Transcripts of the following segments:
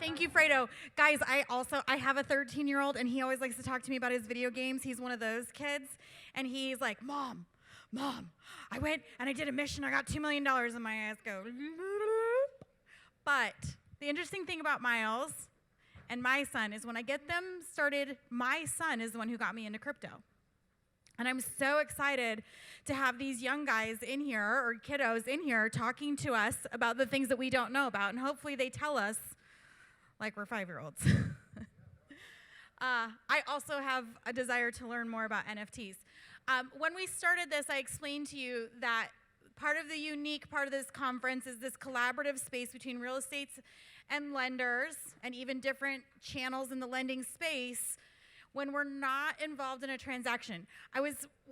Thank you, Fredo. Guys, I have a 13-year-old, and he always likes to talk to me about his video games. He's one of those kids, and he's like, Mom, I went and I did a mission. I got $2 million, and my eyes go. But the interesting thing about Miles and my son is when I get them started, my son is the one who got me into crypto. And I'm so excited to have these young guys in here, or kiddos in here, talking to us about the things that we don't know about. And hopefully they tell us like we're 5-year-olds. I also have a desire to learn more about NFTs. When we started this, I explained to you that part of the unique part of this conference is this collaborative space between real estate and lenders, and even different channels in the lending space, when we're not involved in a transaction.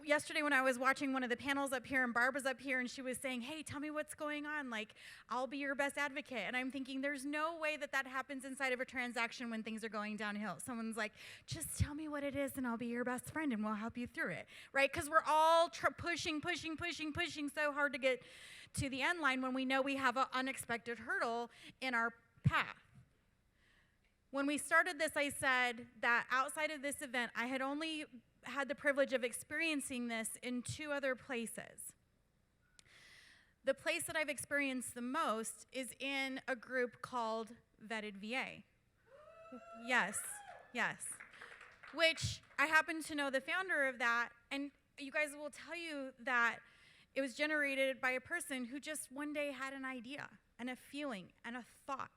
Yesterday when I was watching one of the panels up here, and Barbara's up here, and she was saying, hey, tell me what's going on. Like, I'll be your best advocate. And I'm thinking, there's no way that happens inside of a transaction when things are going downhill. Someone's like, just tell me what it is, and I'll be your best friend, and we'll help you through it, right? Because we're all pushing so hard to get to the end line when we know we have an unexpected hurdle in our path. When we started this, I said that outside of this event, I had only had the privilege of experiencing this in 2 other places. The place that I've experienced the most is in a group called Vetted VA. Yes. Which I happen to know the founder of that, and you guys will tell you that it was generated by a person who just one day had an idea and a feeling and a thought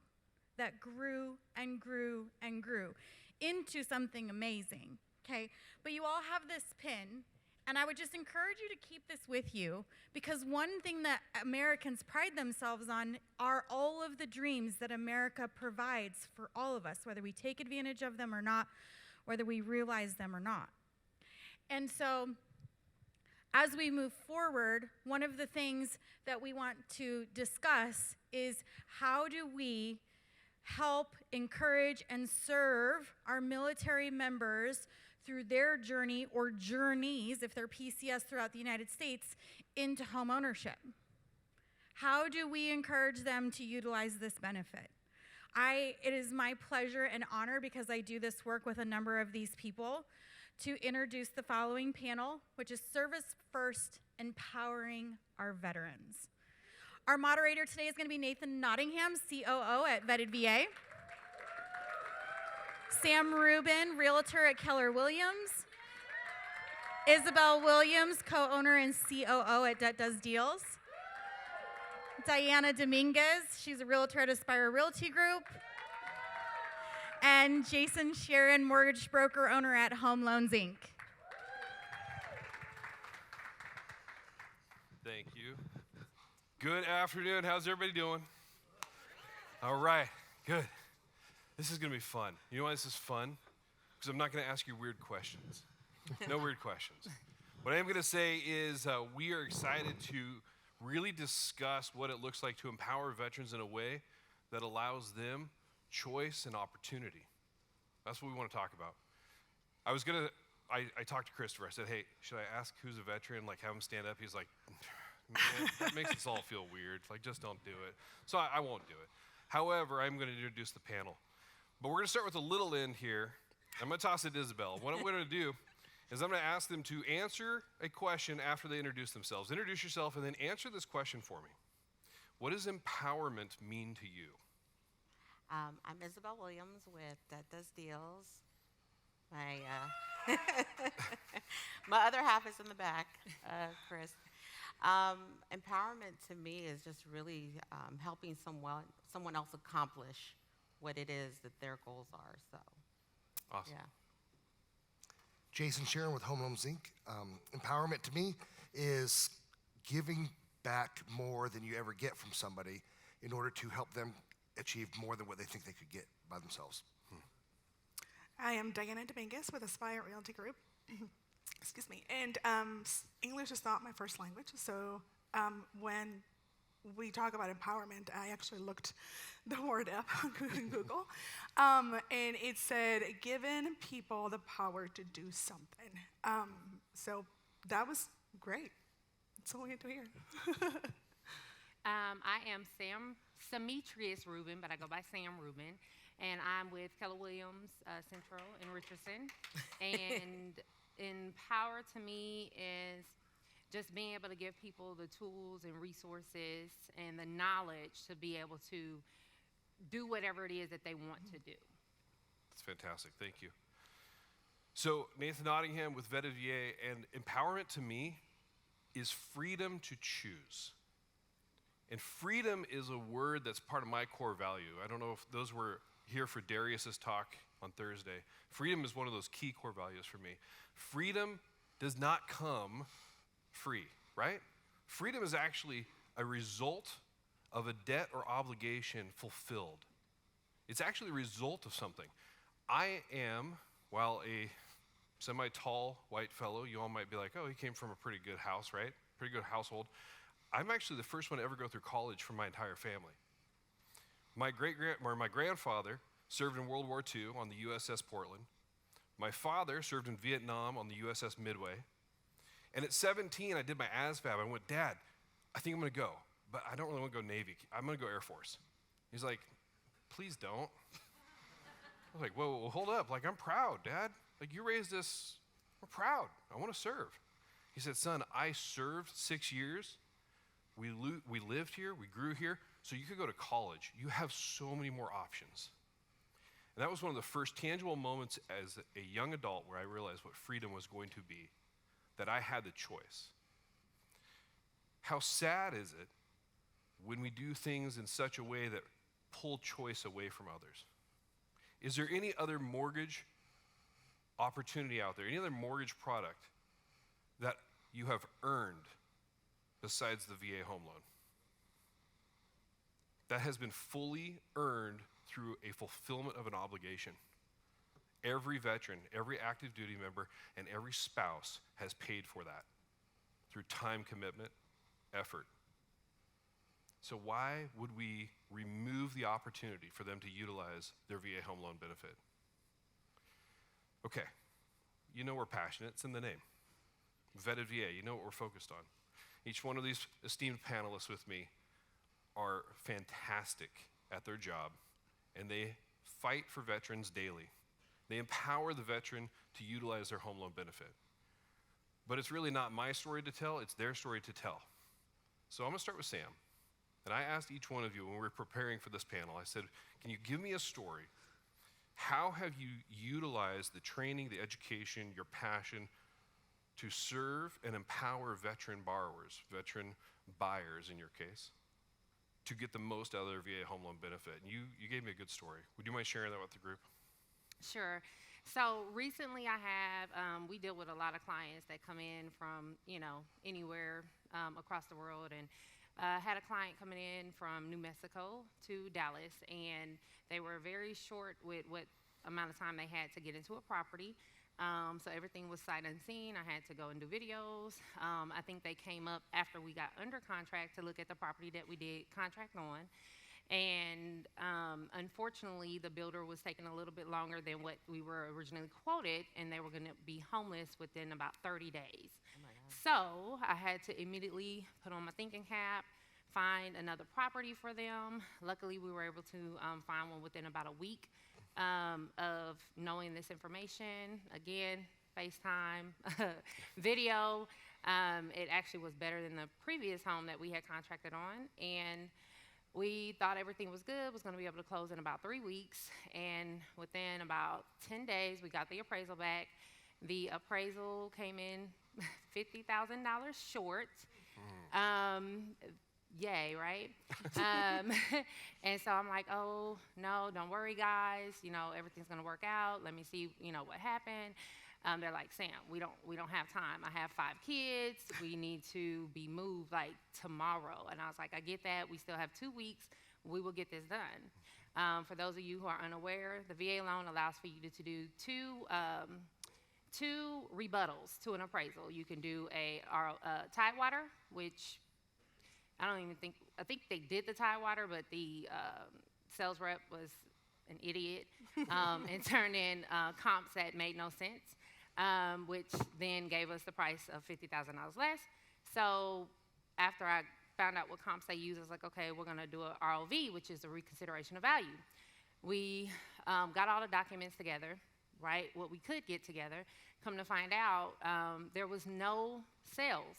that grew and grew and grew into something amazing, okay? But you all have this pin, and I would just encourage you to keep this with you, because one thing that Americans pride themselves on are all of the dreams that America provides for all of us, whether we take advantage of them or not, whether we realize them or not. And so, as we move forward, one of the things that we want to discuss is how do we help, encourage, and serve our military members through their journey, or journeys, if they're PCS throughout the United States, into home ownership. How do we encourage them to utilize this benefit? It is my pleasure and honor, because I do this work with a number of these people, to introduce the following panel, which is Service First, Empowering Our Veterans. Our moderator today is going to be Nathan Knottingham, COO at Vetted VA. Sam Ruben, Realtor at Keller Williams. Isabel Williams, co-owner and COO at Debt Does Deals. Dianna Dominguez, she's a Realtor at Aspire Realty Group. And Jason Sharon, mortgage broker owner at Home Loans, Inc. Thank you. Good afternoon. How's everybody doing? All right, good. This is going to be fun. You know why this is fun? Because I'm not going to ask you weird questions. No weird questions. What I am going to say is we are excited to really discuss what it looks like to empower veterans in a way that allows them choice and opportunity. That's what we want to talk about. I talked to Christopher. I said, hey, should I ask who's a veteran, like have him stand up? He's like, man, that makes us all feel weird. Like, just don't do it. So I won't do it. However, I'm going to introduce the panel. But we're going to start with a little end here. I'm going to toss it to Isabel. What I'm going to do is I'm going to ask them to answer a question after they introduce themselves. Introduce yourself and then answer this question for me. What does empowerment mean to you? I'm Isabel Williams with Debt Does Deals. My other half is in the back, Chris. Empowerment to me is just really helping someone else accomplish what it is that their goals are. So, awesome. Yeah. Jason Sharon with Home Loans, Inc. Empowerment to me is giving back more than you ever get from somebody in order to help them achieve more than what they think they could get by themselves. I am Dianna Dominguez with Aspire Realty Group. Excuse me. And English is not my first language, so when we talk about empowerment, I actually looked the word up on Google, and it said, giving people the power to do something. So that was great. That's all we had to hear. I am Sametrius Ruben, but I go by Sam Ruben, and I'm with Keller Williams Central in Richardson. And empower to me is just being able to give people the tools and resources and the knowledge to be able to do whatever it is that they want to do. That's fantastic. Thank you. So, Nathan Knottingham with Vetted VA, and empowerment to me is freedom to choose. And freedom is a word that's part of my core value. I don't know if those were here for Darius's talk on Thursday. Freedom is one of those key core values for me. Freedom does not come free, right? Freedom is actually a result of a debt or obligation fulfilled. It's actually a result of something. I am, while a semi-tall white fellow, you all might be like, oh, he came from a pretty good house, right? Pretty good household. I'm actually the first one to ever go through college for my entire family. My grandfather served in World War II on the USS Portland. My father served in Vietnam on the USS Midway. And at 17, I did my ASVAB. I went, Dad, I think I'm going to go, but I don't really want to go Navy. I'm going to go Air Force. He's like, please don't. I was like, whoa, hold up. Like, I'm proud, Dad. Like, you raised us. We're proud. I want to serve. He said, son, I served 6 years. We lived here. We grew here. So you could go to college. You have so many more options. And that was one of the first tangible moments as a young adult where I realized what freedom was going to be, that I had the choice. How sad is it when we do things in such a way that pull choice away from others? Is there any other mortgage opportunity out there, any other mortgage product that you have earned besides the VA home loan? That has been fully earned through a fulfillment of an obligation. Every veteran, every active duty member, and every spouse has paid for that through time commitment, effort. So why would we remove the opportunity for them to utilize their VA home loan benefit? Okay, you know we're passionate, it's in the name. Vetted VA, you know what we're focused on. Each one of these esteemed panelists with me are fantastic at their job, and they fight for veterans daily. They empower the veteran to utilize their home loan benefit. But it's really not my story to tell, it's their story to tell. So I'm gonna start with Sam. And I asked each one of you when we were preparing for this panel, I said, can you give me a story? How have you utilized the training, the education, your passion to serve and empower veteran borrowers, veteran buyers in your case, to get the most out of their VA home loan benefit? And you gave me a good story. Would you mind sharing that with the group? Sure. So recently I have, we deal with a lot of clients that come in from, anywhere across the world. And had a client coming in from New Mexico to Dallas, and they were very short with what amount of time they had to get into a property. So everything was sight unseen. I had to go and do videos. I think they came up after we got under contract to look at the property that we did contract on. And unfortunately, the builder was taking a little bit longer than what we were originally quoted, and they were going to be homeless within about 30 days. So I had to immediately put on my thinking cap, find another property for them. Luckily, we were able to find one within about a week of knowing this information. Again, FaceTime, video. It actually was better than the previous home that we had contracted on. And we thought everything was good, was going to be able to close in about 3 weeks. And within about 10 days, we got the appraisal back. The appraisal came in $50,000 short. Yay, right? And so I'm like, oh, no, don't worry, guys. Everything's going to work out. Let me see, what happened. They're like, Sam, we don't have time. I have 5 kids. We need to be moved like tomorrow. And I was like, I get that. We still have 2 weeks. We will get this done. For those of you who are unaware, the VA loan allows for you to do two rebuttals to an appraisal. You can do a Tidewater, which I think they did the Tidewater, but the sales rep was an idiot and turned in comps that made no sense, which then gave us the price of $50,000 less. So after I found out what comps they use, I was like, okay, we're going to do a ROV, which is a reconsideration of value. We got all the documents together, right? What we could get together. Come to find out, there was no sales.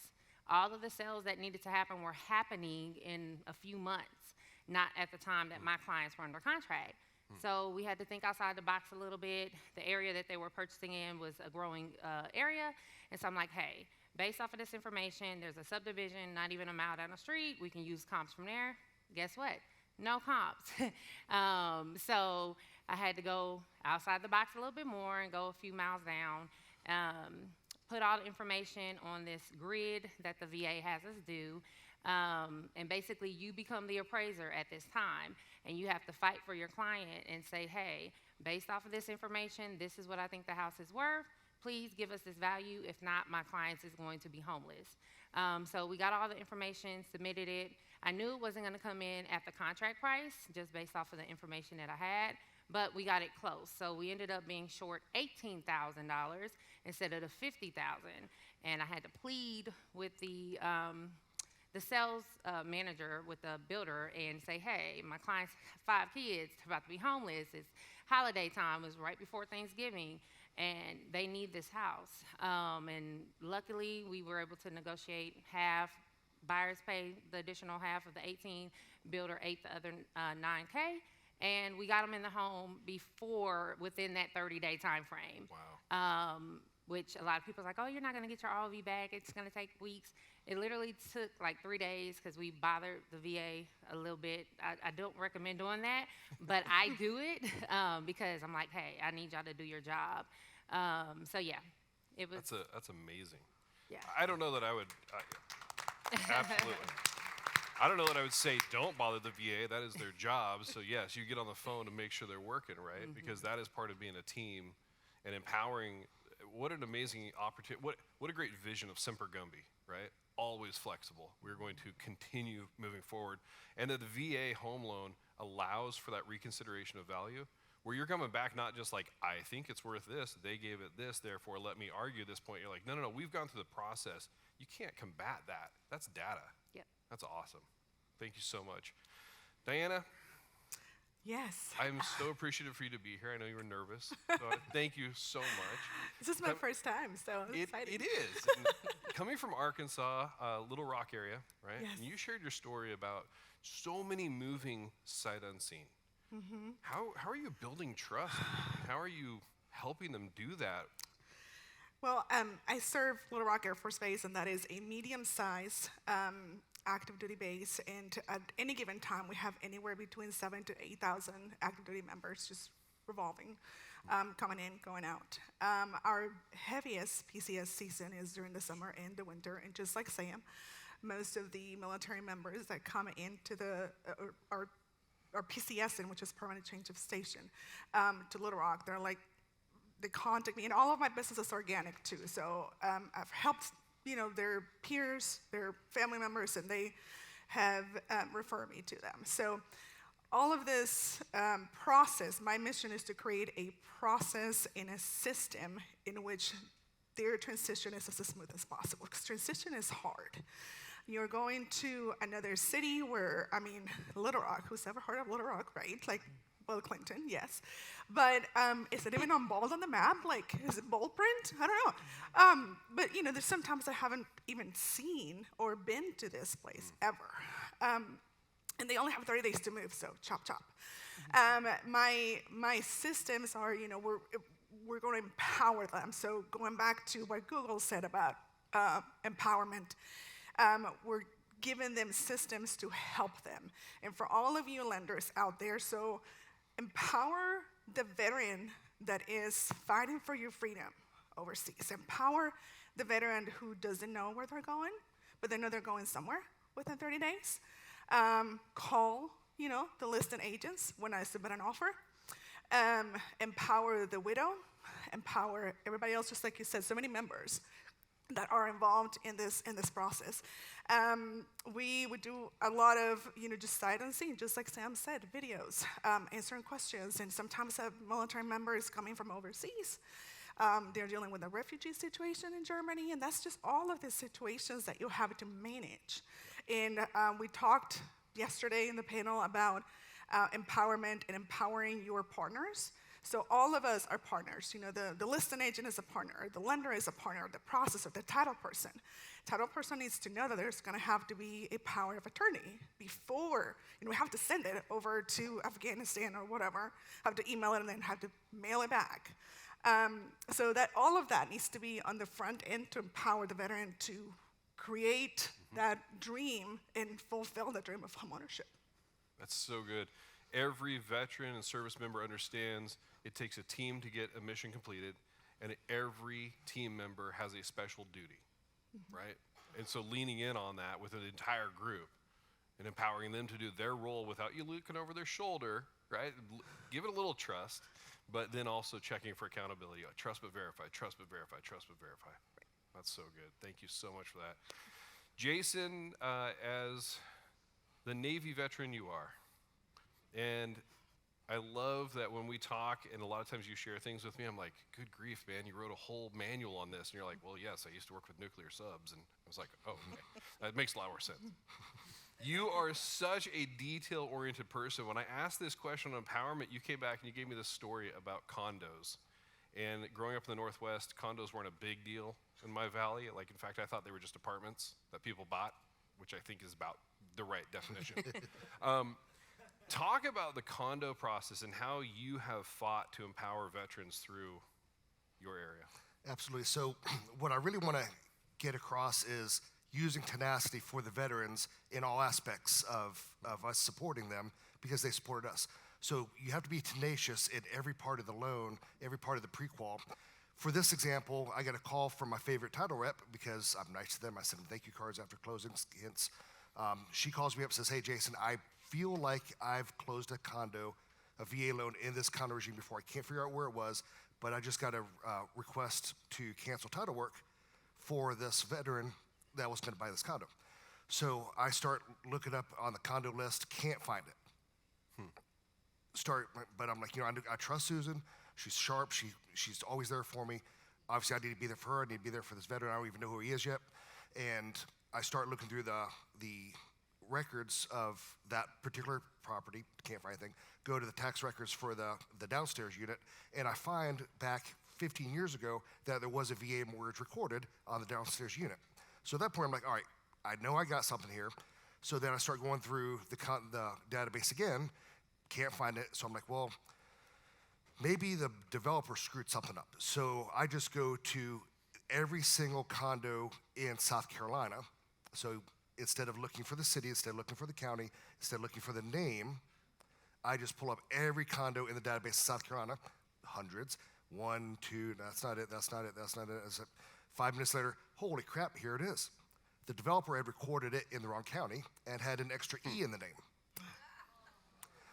All of the sales that needed to happen were happening in a few months, not at the time that my clients were under contract. So we had to think outside the box a little bit. The area that they were purchasing in was a growing area. And so I'm like, hey, based off of this information, there's a subdivision, not even a mile down the street. We can use comps from there. Guess what? No comps. So I had to go outside the box a little bit more and go a few miles down. Put all the information on this grid that the VA has us do. And basically, you become the appraiser at this time, and you have to fight for your client and say, hey, based off of this information, this is what I think the house is worth. Please give us this value. If not, my client is going to be homeless. So we got all the information, submitted it. I knew it wasn't going to come in at the contract price, just based off of the information that I had, but we got it close. So we ended up being short $18,000 instead of the $50,000. And I had to plead with the sales manager with the builder and say, hey, my client's 5 kids, they're about to be homeless. It's holiday time, it was right before Thanksgiving, and they need this house. And luckily, we were able to negotiate half. Buyers paid the additional half of the 18, builder ate the other $9K, and we got them in the home within that 30-day time frame. Wow. Which a lot of people are like, oh, you're not going to get your ROV back. It's going to take weeks. It literally took like 3 days because we bothered the VA a little bit. I don't recommend doing that, but I do it because I'm like, hey, I need y'all to do your job. So yeah, it was. That's amazing. Yeah. I don't know that I would. Absolutely. I don't know that I would say don't bother the VA. That is their job. So yes, you get on the phone to make sure they're working right, because that is part of being a team and empowering. What an amazing opportunity. What a great vision of Semper Gumby, right? Always flexible. We're going to continue moving forward. And that the VA home loan allows for that reconsideration of value, where you're coming back not just like, I think it's worth this, they gave it this, therefore let me argue this point. You're like, no, we've gone through the process. You can't combat that. That's data. Yep. That's awesome. Thank you so much. Dianna, Yes. I'm so appreciative for you to be here. I know you were nervous. So thank you so much. This is my first time, so I'm excited. It is. And coming from Arkansas, Little Rock area, right? Yes. And you shared your story about so many moving sight unseen. Mm-hmm. How are you building trust? How are you helping them do that? Well, I serve Little Rock Air Force Base, and that is a medium-sized active duty base. And at any given time, we have anywhere between 7,000 to 8,000 active duty members just revolving, coming in, going out. Our heaviest PCS season is during the summer and the winter. And just like Sam, most of the military members that come into the our PCS, which is permanent change of station, to Little Rock, they're like, they contact me, and all of my business is organic too. So I've helped, their peers, their family members, and they have referred me to them. So all of this process, my mission is to create a process and a system in which their transition is as smooth as possible, because transition is hard. You're going to another city where, Little Rock, who's ever heard of Little Rock, right? Like, well, Clinton, yes. But is it even on bold on the map? Like, is it bold print? I don't know. But, there's sometimes I haven't even seen or been to this place ever. And they only have 30 days to move, so chop, chop. My systems are, we're going to empower them. So going back to what Google said about empowerment, we're giving them systems to help them. And for all of you lenders out there, so empower the veteran that is fighting for your freedom overseas. Empower the veteran who doesn't know where they're going, but they know they're going somewhere within 30 days. Call, the listed agents when I submit an offer. Empower the widow. Empower everybody else, just like you said, so many members that are involved in this process. We would do a lot of, just sight unseen, just like Sam said, videos, answering questions, and sometimes have military members coming from overseas. They're dealing with a refugee situation in Germany, and that's just all of the situations that you have to manage. And we talked yesterday in the panel about empowerment and empowering your partners. So all of us are partners. You know, the listing agent is a partner, the lender is a partner, the processor, the title person. Title person needs to know that there's going to have to be a power of attorney before, we have to send it over to Afghanistan or whatever, have to email it and then have to mail it back. So that all of that needs to be on the front end to empower the veteran to create that dream and fulfill the dream of homeownership. That's so good. Every veteran and service member understands it takes a team to get a mission completed, and every team member has a special duty, right? And so leaning in on that with an entire group and empowering them to do their role without you looking over their shoulder, right? Give it a little trust, but then also checking for accountability. Trust but verify, trust but verify, trust but verify. That's so good. Thank you so much for that. Jason, as the Navy veteran you are, and I love that when we talk, and a lot of times you share things with me, I'm like, good grief, man, you wrote a whole manual on this. And you're like, well, yes, I used to work with nuclear subs. And I was like, oh, okay. That makes a lot more sense. You are such a detail-oriented person. When I asked this question on empowerment, you came back and you gave me this story about condos. And growing up in the Northwest, condos weren't a big deal in my valley. Like, in fact, I thought they were just apartments that people bought, which I think is about the right definition. Talk about the condo process and how you have fought to empower veterans through your area. Absolutely. So what I really want to get across is using tenacity for the veterans in all aspects of us supporting them because they supported us. So you have to be tenacious in every part of the loan, every part of the pre-qual. For this example, I got a call from my favorite title rep because I'm nice to them. I send them thank you cards after closing. Hence, she calls me up and says, hey, Jason, I feel like I've closed a condo, a VA loan in this condo regime before. I can't figure out where it was, but I just got a request to cancel title work for this veteran that was going to buy this condo. So I start looking up on the condo list, can't find it. But I'm like, I trust Susan. She's sharp. She's always there for me. Obviously, I need to be there for her. I need to be there for this veteran. I don't even know who he is yet. And I start looking through the records of that particular property, can't find anything, go to the tax records for the downstairs unit, and I find back 15 years ago that there was a VA mortgage recorded on the downstairs unit. So at that point, I'm like, all right, I know I got something here. So then I start going through the database again, can't find it. So I'm like, well, maybe the developer screwed something up. So I just go to every single condo in South Carolina. So instead of looking for the city, instead of looking for the county, instead of looking for the name, I just pull up every condo in the database in South Carolina, hundreds. 1, 2, that's not it, that's not it, that's not it. 5 minutes later, holy crap, here it is. The developer had recorded it in the wrong county and had an extra E in the name.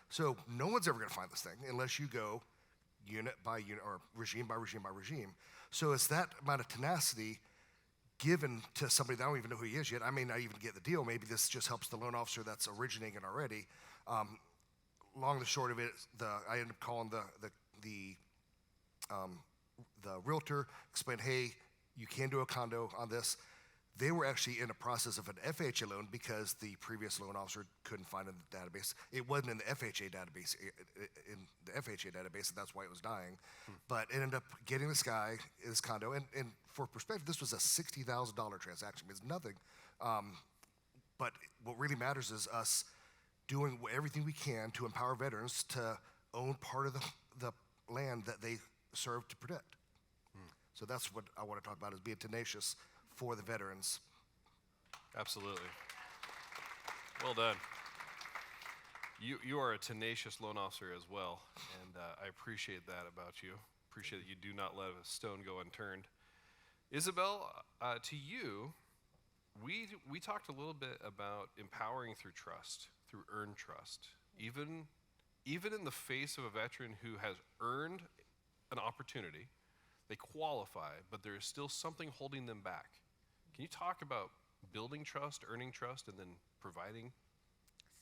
So no one's ever gonna find this thing unless you go unit by unit or regime by regime by regime. So it's that amount of tenacity given to somebody that I don't even know who he is yet. I may not even get the deal. Maybe this just helps the loan officer that's originating it already. Long and short of it, I ended up calling the realtor, explained, hey, you can do a condo on this. They were actually in the process of an FHA loan because the previous loan officer couldn't find it in the database. It wasn't in the FHA database, and that's why it was dying. But it ended up getting this guy, this condo, and for perspective, this was a $60,000 transaction. It's nothing. But what really matters is us doing everything we can to empower veterans to own part of the land that they serve to protect. So that's what I want to talk about, is being tenacious for the veterans. Absolutely. Well done. You are a tenacious loan officer as well, and I appreciate that about you. Appreciate that you do not let a stone go unturned. Isabel, to you, we talked a little bit about empowering through trust, through earned trust. Even in the face of a veteran who has earned an opportunity, they qualify, but there is still something holding them back. Can you talk about building trust, earning trust, and then providing?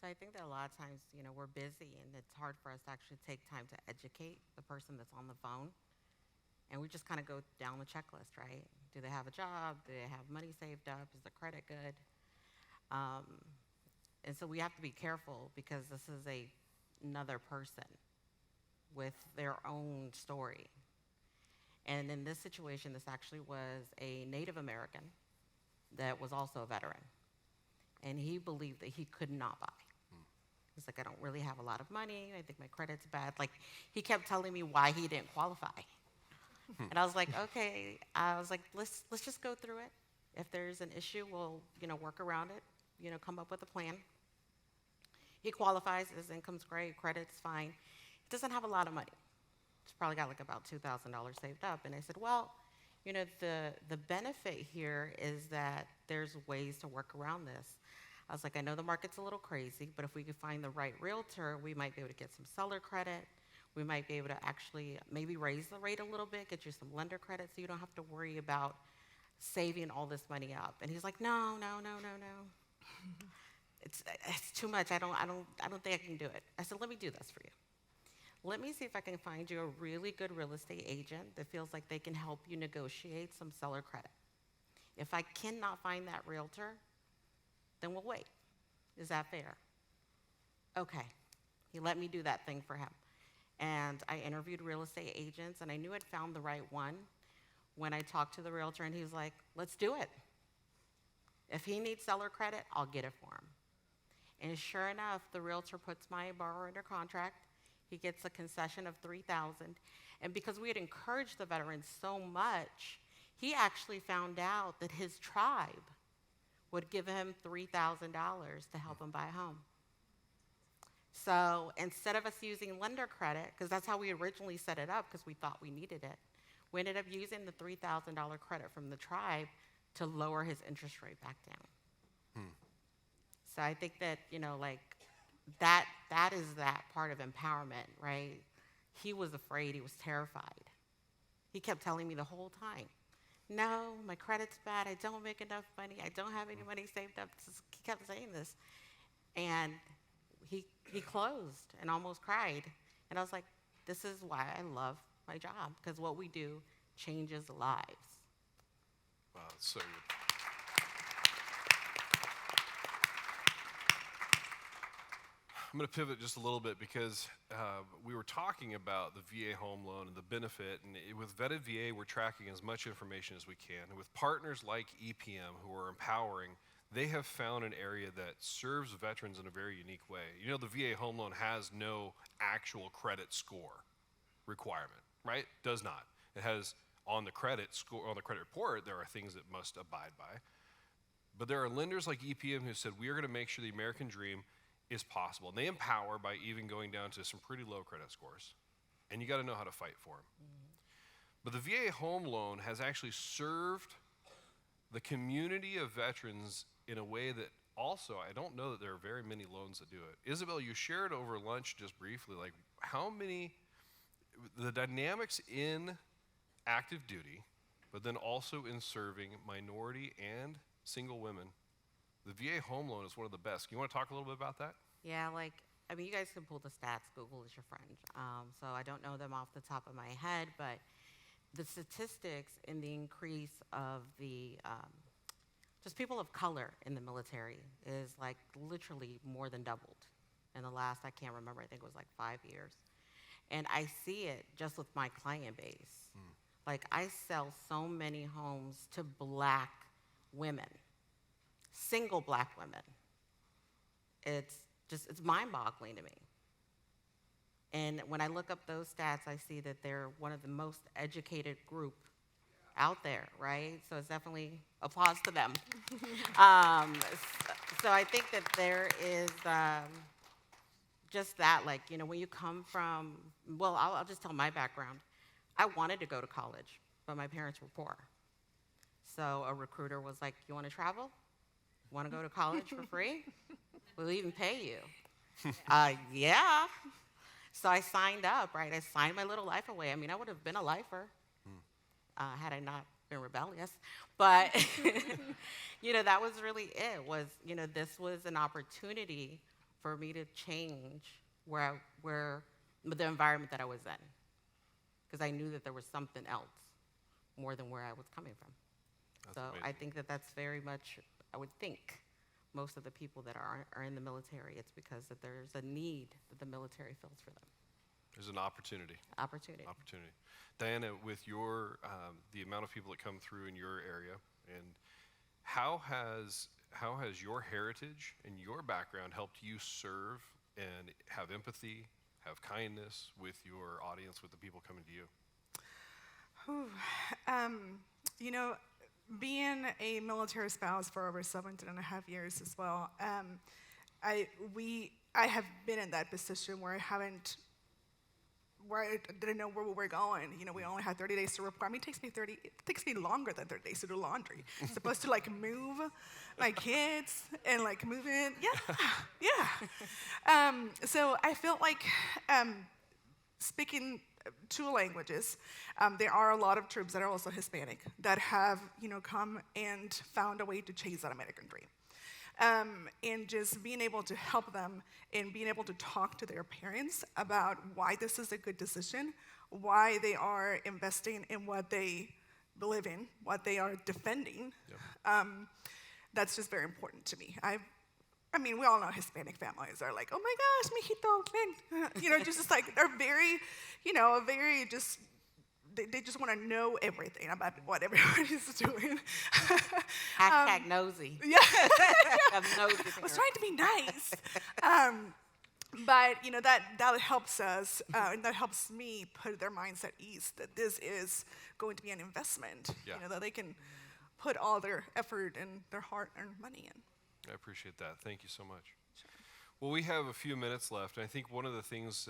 So I think that a lot of times, we're busy and it's hard for us to actually take time to educate the person that's on the phone. And we just kind of go down the checklist, right? Do they have a job? Do they have money saved up? Is the credit good? And so we have to be careful because this is a another person with their own story. And in this situation, this actually was a Native American that was also a veteran. And he believed that he could not buy. He's like, I don't really have a lot of money. I think my credit's bad. Like, he kept telling me why he didn't qualify. And I was like, okay. I was like, let's just go through it. If there's an issue, we'll, work around it, come up with a plan. He qualifies, his income's great, credit's fine. He doesn't have a lot of money. He's probably got like about $2,000 saved up. And I said, well, the benefit here is that there's ways to work around this. I was like, I know the market's a little crazy, but if we could find the right realtor, we might be able to get some seller credit. We might be able to actually maybe raise the rate a little bit, get you some lender credit so you don't have to worry about saving all this money up. And he's like, no. It's too much. I don't think I can do it. I said, let me do this for you. Let me see if I can find you a really good real estate agent that feels like they can help you negotiate some seller credit. If I cannot find that realtor, then we'll wait. Is that fair? Okay. He let me do that thing for him. And I interviewed real estate agents, and I knew I'd found the right one when I talked to the realtor, and he was like, let's do it. If he needs seller credit, I'll get it for him. And sure enough, the realtor puts my borrower under contract. He gets a concession of $3,000. And because we had encouraged the veterans so much, he actually found out that his tribe would give him $3,000 to help him buy a home. So instead of us using lender credit, because that's how we originally set it up because we thought we needed it, we ended up using the $3,000 credit from the tribe to lower his interest rate back down. So I think that, that is that part of empowerment, right? He was afraid, he was terrified. He kept telling me the whole time, no, my credit's bad, I don't make enough money, I don't have any money saved up. He kept saying this. And he closed and almost cried. And I was like, this is why I love my job, because what we do changes lives. Wow, that's so good. I'm going to pivot just a little bit because we were talking about the VA home loan and the benefit. And with Vetted VA, we're tracking as much information as we can. And with partners like EPM who are empowering, they have found an area that serves veterans in a very unique way. The VA home loan has no actual credit score requirement, right? Does not. It has on the credit score, on the credit report, there are things that must abide by. But there are lenders like EPM who said, we are going to make sure the American dream is possible. And they empower by even going down to some pretty low credit scores. And you got to know how to fight for them. But the VA home loan has actually served the community of veterans in a way that also, I don't know that there are very many loans that do it. Isabel, you shared over lunch just briefly, like how many, the dynamics in active duty, but then also in serving minority and single women. The VA home loan is one of the best. You want to talk a little bit about that? Yeah, you guys can pull the stats. Google is your friend. So I don't know them off the top of my head, but the statistics in the increase of the just people of color in the military is like literally more than doubled in the last, I can't remember, I think it was like 5 years. And I see it just with my client base. Like I sell so many homes to Black women, single Black women. It's mind-boggling to me. And when I look up those stats, I see that they're one of the most educated group out there, right? So it's definitely applause to them. So I think that there is just that, when you come from, well, I'll just tell my background. I wanted to go to college, but my parents were poor. So a recruiter was like, you want to travel? Want to go to college for free? We'll even pay you. Yeah. So I signed up, right? I signed my little life away. I mean, I would have been a lifer had I not been rebellious. But, that was really it, was, this was an opportunity for me to change where the environment that I was in. Because I knew that there was something else more than where I was coming from. That's amazing. I think that that's very much, I would think, most of the people that are in the military. It's because that there's a need that the military fills for them. There's an opportunity. Opportunity. Dianna, with your the amount of people that come through in your area, and how has your heritage and your background helped you serve and have empathy, have kindness with your audience, with the people coming to you? You know, being a military spouse for over 17 and a half years as well, I have been in that position where I didn't know where we were going. You know, we only had 30 days to report. I mean, it takes me longer than 30 days to do laundry. I'm supposed to like move my kids and like move in. Yeah. So I felt like speaking two languages, there are a lot of troops that are also Hispanic that have, you know, come and found a way to chase that American dream. And just being able to help them and being able to talk to their parents about why this is a good decision, why they are investing in what they believe in, what they are defending. Yep. That's just very important to me. I mean, we all know Hispanic families are like, oh my gosh, mijito, ven. You know, just like, they're very, you know, very just, they just want to know everything about what everybody's doing. Hashtag nosy. Yeah. Nosy I was trying to be nice. But, you know, that helps us, and that helps me put their minds at ease that this is going to be an investment, Yeah. you know, that they can put all their effort and their hard-earned money in. I appreciate that. Thank you so much. Sure. Well, we have a few minutes left. I think one of the things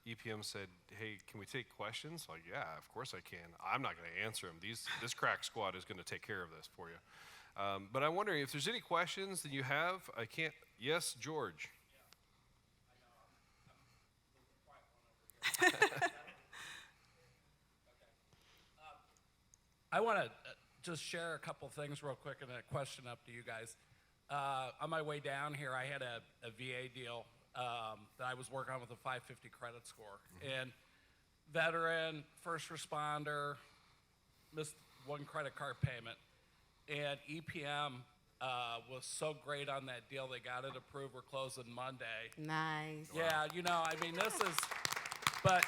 EPM said, hey, can we take questions? Like, yeah, of course I can. I'm not going to answer them. This crack squad is going to take care of this for you. But I'm wondering if there's any questions that you have. I can't. Yes, George. I want to just share a couple things real quick and a question up to you guys. On my way down here, I had a VA deal that I was working on with a 550 credit score. And veteran, first responder, missed one credit card payment. And EPM was so great on that deal. They got it approved. We're closing Monday. Nice. Yeah, you know, I mean, but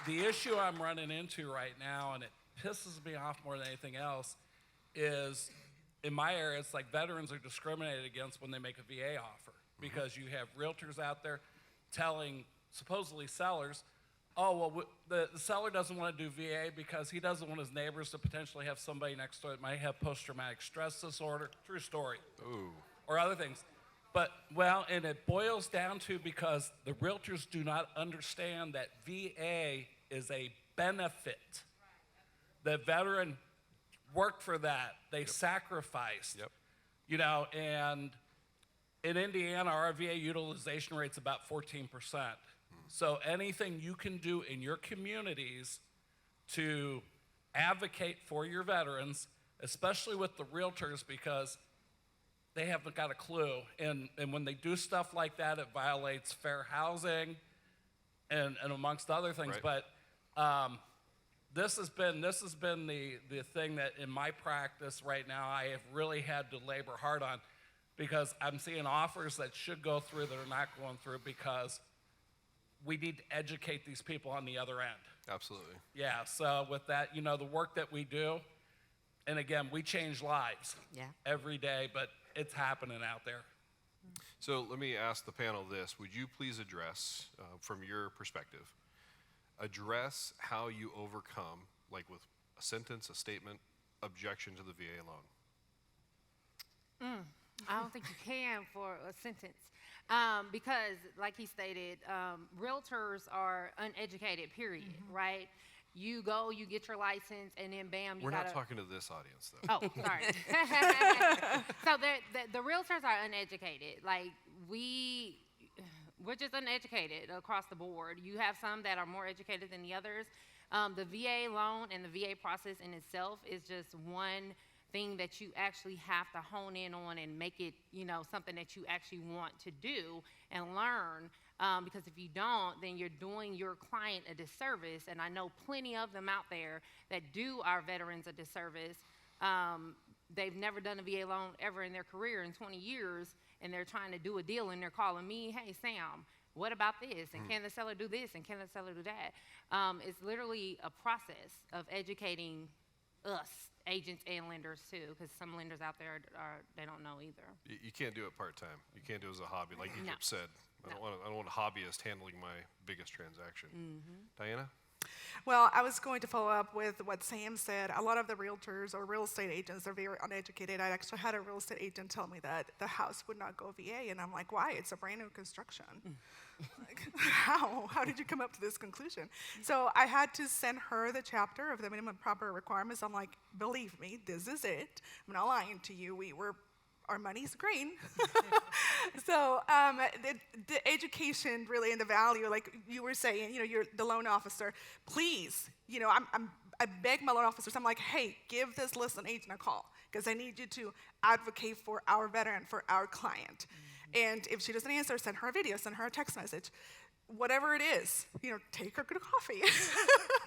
the issue I'm running into right now, and it pisses me off more than anything else, is in my area, it's like veterans are discriminated against when they make a VA offer, because you have realtors out there telling supposedly sellers, oh, well, the seller doesn't want to do VA because he doesn't want his neighbors to potentially have somebody next to it might have post-traumatic stress disorder. True story. Ooh. Or other things. But, well, and it boils down to because the realtors do not understand that VA is a benefit. The veteran worked for that. They sacrificed. Yep. You know, and in Indiana, our VA utilization rate's about 14%. So anything you can do in your communities to advocate for your veterans, especially with the realtors, because they haven't got a clue. And when they do stuff like that, it violates fair housing and amongst other things. Right. But this has been the thing that in my practice right now I have really had to labor hard on, because I'm seeing offers that should go through that are not going through because we need to educate these people on the other end. Absolutely. Yeah, so with that, you know, the work that we do, and again, we change lives every day, but it's happening out there. So let me ask the panel this. Would you please address, from your perspective, address how you overcome, like with a sentence, a statement, objection to the VA loan? I don't think you can for a sentence. Because, like he stated, realtors are uneducated, period, right? You go, you get your license, and then bam, We're not talking to this audience, though. Oh, sorry. So the realtors are uneducated. Like, we're just uneducated across the board. You have some that are more educated than the others. The VA loan and the VA process in itself is just one thing that you actually have to hone in on and make it, you know, something that you actually want to do and learn. Because if you don't, then you're doing your client a disservice. And I know plenty of them out there that do our veterans a disservice they've never done a VA loan ever in their career in 20 years, and they're trying to do a deal, and they're calling me, hey, Sam, what about this? And can the seller do this? And can the seller do that? It's literally a process of educating us, agents and lenders too, because some lenders out there they don't know either. You can't do it part-time. You can't do it as a hobby, like No. Egypt said. I don't want a hobbyist handling my biggest transaction. Diana? Well, I was going to follow up with what Sam said. A lot of the realtors or real estate agents are very uneducated. I actually had a real estate agent tell me that the house would not go VA, and I'm like, why? It's a brand new construction. Like, how? How did you come up to this conclusion? So I had to send her the chapter of the minimum proper requirements. I'm like, believe me, this is it. I'm not lying to you. Our money's green. So the education really and the value, like you were saying, you're the loan officer. Please, I beg my loan officers. I'm like, hey, give this listing agent a call because I need you to advocate for our veteran, for our client. And if she doesn't answer, send her a video, send her a text message. Whatever it is, take her to coffee.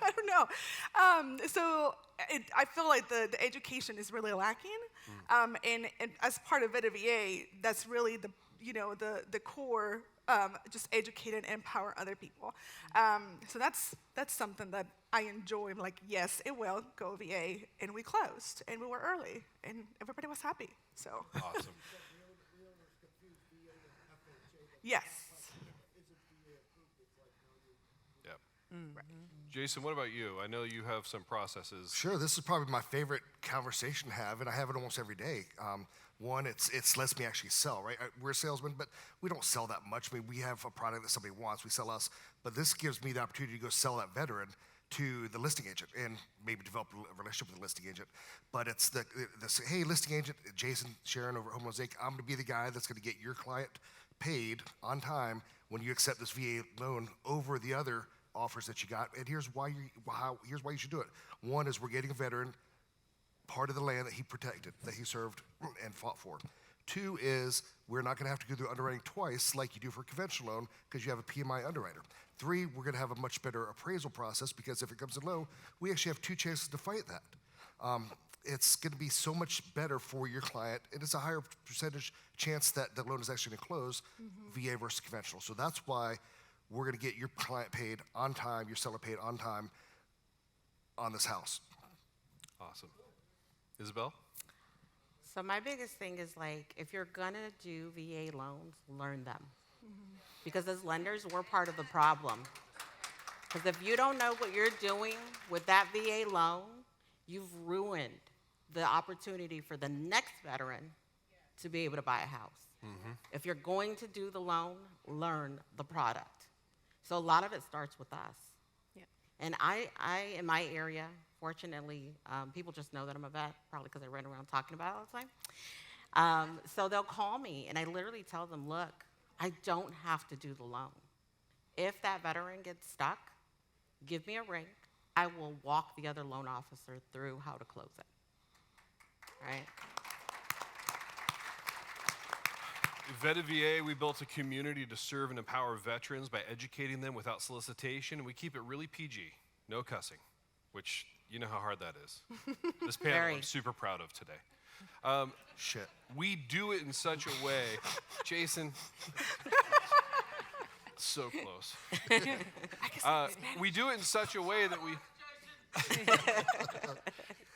I don't know. So I feel like the education is really lacking. And as part of VA, that's really the core, just educate and empower other people. So that's something that I enjoy. I'm like, yes, it will go VA. And we closed, and we were early, and everybody was happy. So Awesome. yes. Yep. Jason, what about you? I know you have some processes. Sure, this is probably my favorite conversation to have, and I have it almost every day. One, it's lets me actually sell, right? We're salesmen, but we don't sell that much. I mean, we have a product that somebody wants, we sell us, but this gives me the opportunity to go sell that veteran to the listing agent and maybe develop a relationship with the listing agent. But it's the hey, listing agent, Jason, Sharon over at Home Loans Inc., I'm gonna be the guy that's gonna get your client paid on time when you accept this VA loan over the other offers that you got, and here's why you should do it. One is we're getting a veteran part of the land that he protected, that he served and fought for. Two is we're not going to have to go through underwriting twice like you do for a conventional loan because you have a PMI underwriter. Three, we're going to have a much better appraisal process because if it comes in low, we actually have two chances to fight that. It's going to be so much better for your client, and it's a higher percentage chance that the loan is actually going to close, VA versus conventional. So that's why we're going to get your client paid on time, your seller paid on time on this house. Awesome. Isabel? So my biggest thing is like, if you're gonna do VA loans, learn them. Because as lenders, we're part of the problem. Because if you don't know what you're doing with that VA loan, you've ruined the opportunity for the next veteran to be able to buy a house. If you're going to do the loan, learn the product. So a lot of it starts with us. Yeah. And I in my area, fortunately, people just know that I'm a vet, probably because I run around talking about it all the time. So they'll call me, and I literally tell them, look, I don't have to do the loan. If that veteran gets stuck, give me a ring. I will walk the other loan officer through how to close it, right? Vetted VA, we built a community to serve and empower veterans by educating them without solicitation, and we keep it really PG, no cussing, which you know how hard that is. This panel Very. I'm super proud of today. Shit. We do it in such a way, Jason, so close. We do it in such a way that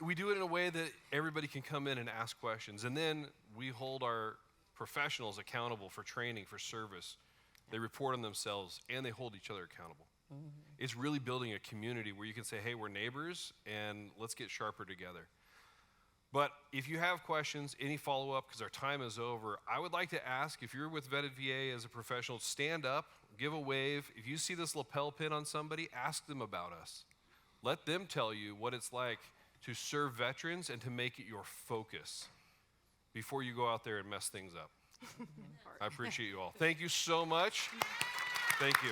we do it in a way that everybody can come in and ask questions, and then we hold our professionals accountable for training, for service. They report on themselves, and they hold each other accountable. It's really building a community where you can say, hey, we're neighbors, and let's get sharper together. But if you have questions, any follow-up, because our time is over, I would like to ask, if you're with Vetted VA as a professional, stand up, give a wave. If you see this lapel pin on somebody, ask them about us. Let them tell you what it's like to serve veterans and to make it your focus before you go out there and mess things up. I appreciate you all. Thank you so much. Thank you.